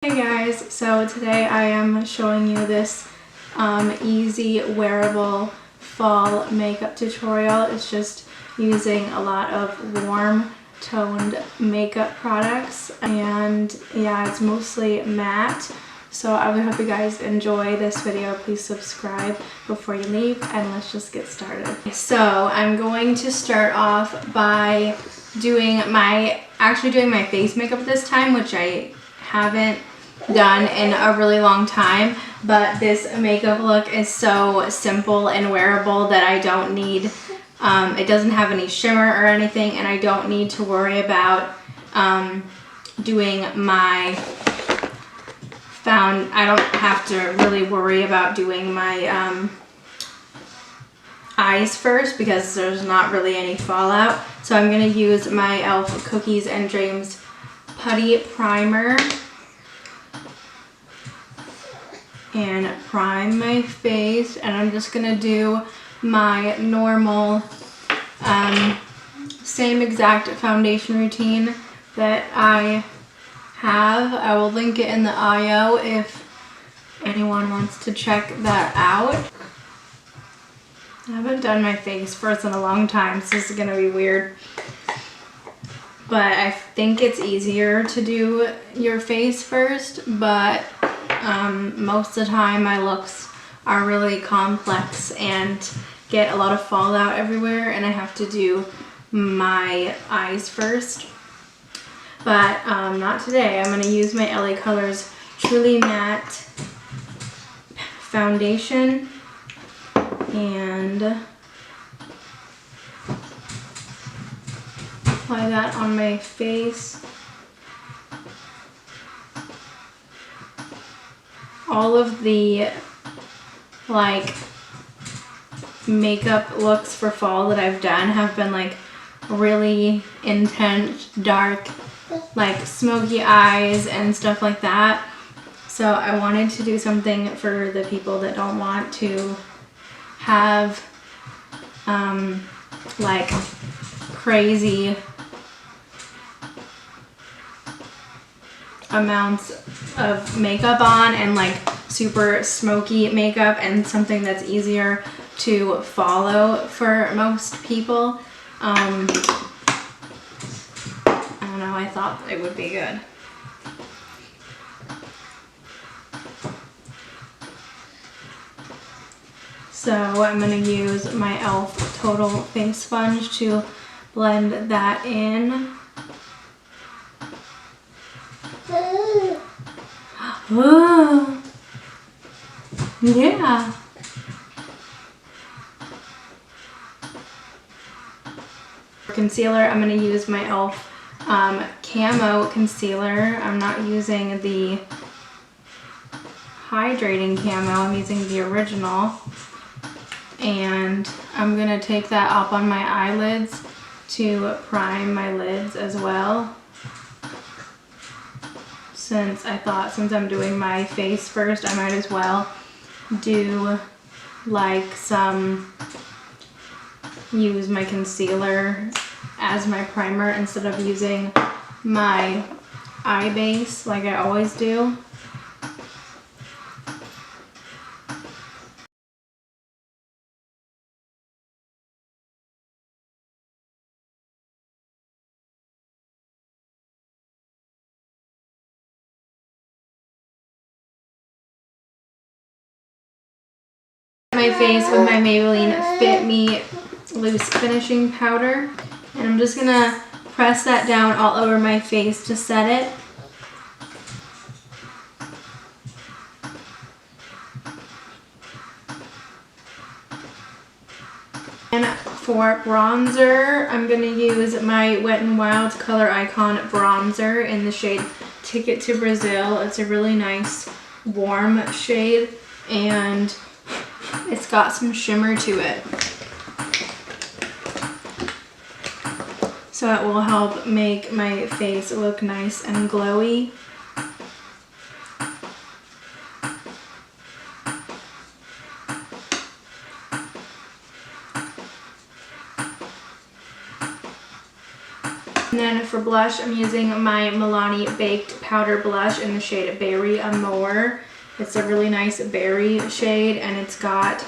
Hey guys, so today I am showing you this easy wearable fall makeup tutorial. It's just using a lot of warm toned makeup products, and yeah, it's mostly matte. So I really hope you guys enjoy this video. Please subscribe before you leave, and let's just get started. So I'm going to start off by doing my face makeup this time, which I haven't done in a really long time, but this makeup look is so simple and wearable that I don't need, it doesn't have any shimmer or anything, and I don't need to worry about doing my I don't have to really worry about doing my eyes first because there's not really any fallout. So I'm going to use my e.l.f. Cookies and Dreams Putty Primer and prime my face, and I'm just gonna do my normal same exact foundation routine that I have. I will link it in the IO if anyone wants to check that out. I haven't done my face first in a long time, so this is gonna be weird, but I think it's easier to do your face first, but most of the time my looks are really complex and get a lot of fallout everywhere, and I have to do my eyes first. But not today. I'm going to use my LA Colors Truly Matte Foundation and apply that on my face. All of the like makeup looks for fall that I've done have been like really intense, dark, like smoky eyes and stuff like that. So I wanted to do something for the people that don't want to have like crazy amounts of makeup on and like super smoky makeup, and something that's easier to follow for most people. I don't know, I thought it would be good. So I'm going to use my e.l.f. Total Face Sponge to blend that in. Oh, yeah. For concealer, I'm going to use my e.l.f. Camo Concealer. I'm not using the hydrating camo, I'm using the original. And I'm going to take that up on my eyelids to prime my lids as well. Since I'm doing my face first, I might as well do like use my concealer as my primer instead of using my eye base like I always do. My face with my Maybelline Fit Me Loose Finishing Powder, and I'm just gonna press that down all over my face to set it. And for bronzer, I'm gonna use my Wet n Wild Color Icon bronzer in the shade Ticket to Brazil. It's a really nice warm shade, and it's got some shimmer to it, so it will help make my face look nice and glowy. And then for blush, I'm using my Milani Baked Powder Blush in the shade Berry Amore. It's a really nice berry shade, and it's got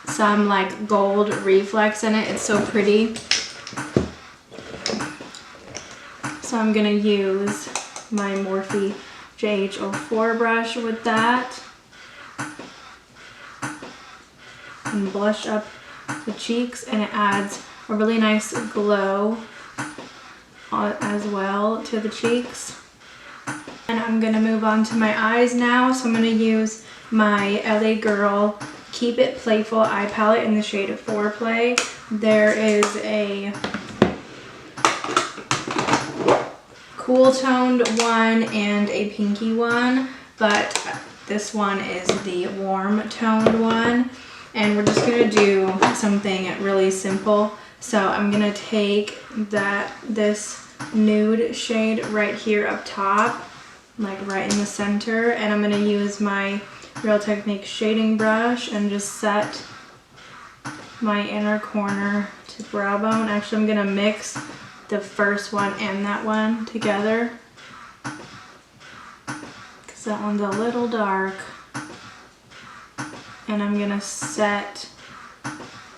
some like gold reflex in it. It's so pretty. So I'm gonna use my Morphe JH04 brush with that and blush up the cheeks, and it adds a really nice glow as well to the cheeks. And I'm gonna move on to my eyes now. So I'm gonna use my LA Girl Keep It Playful eye palette in the shade of Foreplay. There is a cool toned one and a pinky one, but this one is the warm toned one. And we're just gonna do something really simple. So I'm gonna take this nude shade right here up top, like right in the center, and I'm gonna use my Real Techniques shading brush and just set my inner corner to brow bone. Actually, I'm gonna mix the first one and that one together because that one's a little dark. And I'm gonna set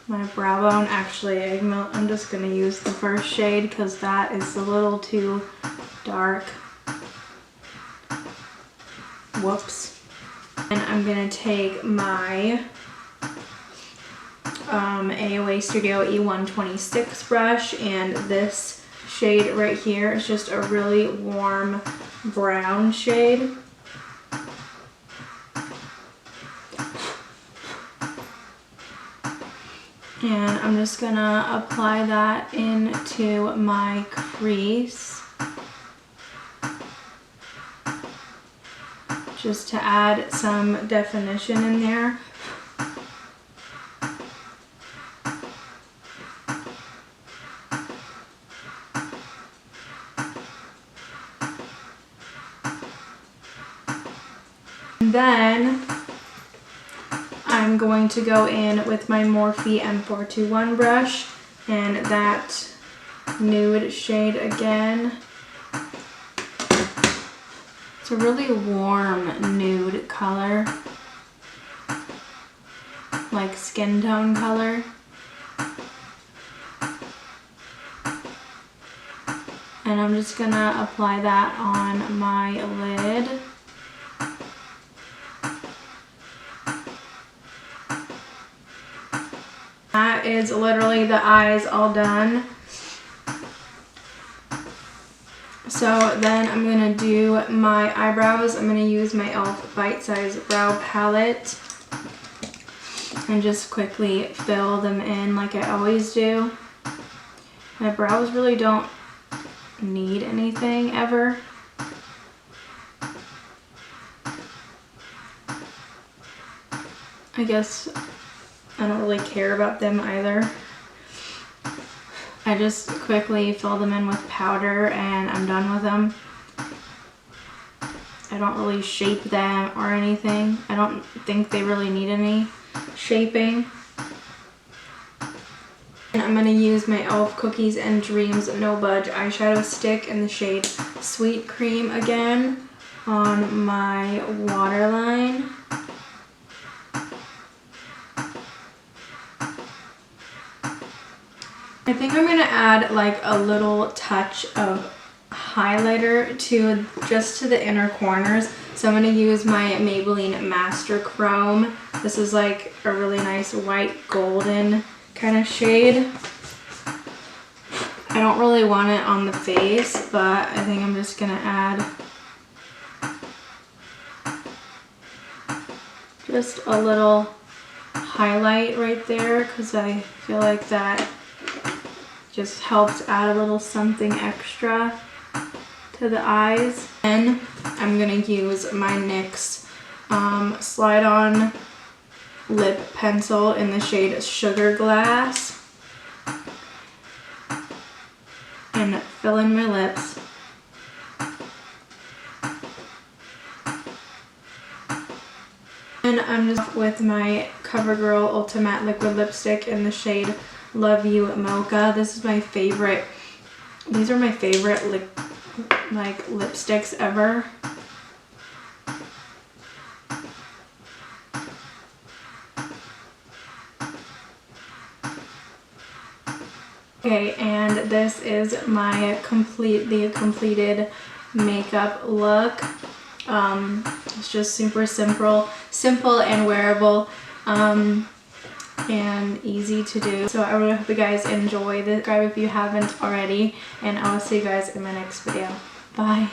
my brow bone. Actually, I'm just gonna use the first shade because that is a little too dark. Whoops. And I'm gonna take my AOA Studio E126 brush, and this shade right here is just a really warm brown shade. And I'm just gonna apply that into my crease just to add some definition in there. And then I'm going to go in with my Morphe M421 brush and that nude shade again. It's a really warm nude color, like skin tone color. And I'm just gonna apply that on my lid. That is literally the eyes all done. So then I'm gonna do my eyebrows. I'm gonna use my e.l.f. Bite Size Brow Palette and just quickly fill them in like I always do. My brows really don't need anything ever. I guess I don't really care about them either. I just quickly fill them in with powder and I'm done with them. I don't really shape them or anything. I don't think they really need any shaping. And I'm going to use my e.l.f. Cookies and Dreams No Budge eyeshadow stick in the shade Sweet Cream again on my waterline. I think I'm going to add like a little touch of highlighter just to the inner corners. So I'm going to use my Maybelline Master Chrome. This is like a really nice white golden kind of shade. I don't really want it on the face, but I think I'm just going to add just a little highlight right there because I feel like that just helps add a little something extra to the eyes. Then I'm gonna use my NYX Slide On Lip Pencil in the shade Sugar Glass and fill in my lips. And I'm just with my CoverGirl Ultimate Liquid Lipstick in the shade Love You Mocha. This is my favorite These are my favorite like lipsticks ever. Okay, and this is my completed makeup look. It's just super simple and wearable, and easy to do. So I really hope you guys enjoy this. Subscribe if you haven't already, and I will see you guys in my next video. Bye.